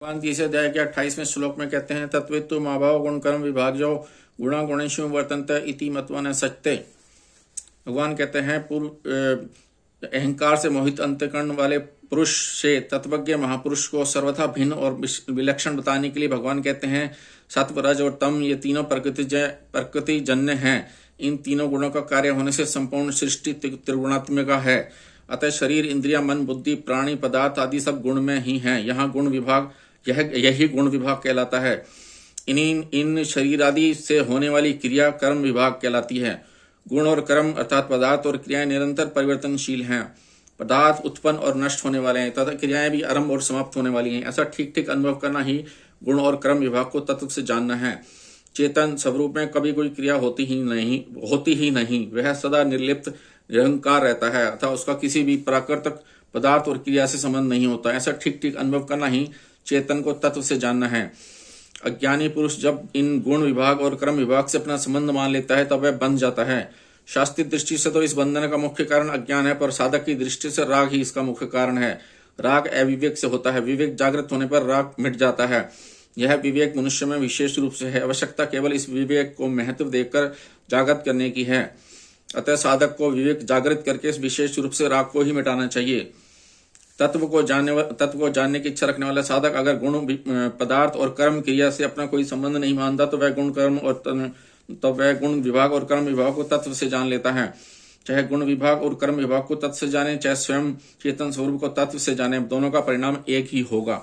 भगवान तीसरे अध्याय के 28वें श्लोक में कहते हैं तत्वित्तु माभाव गुण कर्म विभाग्यो गुणा गुणेषु वर्तन्ते इति मत्वा न सचते। भगवान कहते हैं पूर्व अहंकार से मोहित अंतःकरण वाले पुरुष से तत्वज्ञ महापुरुष को सर्वथा भिन्न और विलक्षण बताने के लिए भगवान कहते हैं सत्व रज और तम ये तीनों प्रकृति जन्य हैं। इन तीनों गुणों का कार्य होने से संपूर्ण सृष्टि त्रिगुणात्मिका है। अतः शरीर इंद्रिया मन बुद्धि प्राणी पदार्थ आदि सब गुण में ही हैं। यहाँ गुण विभाग यही गुण विभाग कहलाता है। इन शरीर आदि से होने वाली क्रिया कर्म विभाग कहलाती है। गुण और कर्म अर्थात पदार्थ और क्रियाएं निरंतर परिवर्तनशील हैं। पदार्थ उत्पन्न और नष्ट होने वाले हैं तथा क्रियाएं भी आरंभ और समाप्त होने वाली हैं। ऐसा ठीक ठीक अनुभव करना ही गुण और कर्म विभाग को तत्व से जानना है। चेतन स्वरूप में कभी कोई क्रिया होती ही नहीं। वह सदा निर्लिप्त निरहंकार रहता है अतः उसका किसी भी प्राकृतिक पदार्थ और क्रिया से संबंध नहीं होता। ऐसा ठीक ठीक अनुभव करना ही चेतन को तत्व से जानना है। अज्ञानी पुरुष जब इन गुण विभाग और कर्म विभाग से अपना संबंध मान लेता है तब वह बंध जाता है। शास्त्रीय दृष्टि से तो इस बंधन का मुख्य कारण अज्ञान है, पर साधक की दृष्टि से राग ही इसका मुख्य कारण है। राग अविवेक से होता है। विवेक जागृत होने पर राग मिट जाता है। यह विवेक मनुष्य में विशेष रूप से है। आवश्यकता केवल इस विवेक को महत्व देकर जागृत करने की है। अतः साधक को विवेक जागृत करके इस विशेष रूप से राग को ही मिटाना चाहिए। तत्व को जानने की इच्छा रखने वाला साधक अगर गुण पदार्थ और कर्म क्रिया से अपना कोई संबंध नहीं मानता तो वह गुण विभाग और कर्म विभाग को तत्व से जान लेता है। चाहे गुण विभाग और कर्म विभाग को तत्व से जाने, चाहे स्वयं चेतन स्वरूप को तत्व से जाने, दोनों का परिणाम एक ही होगा।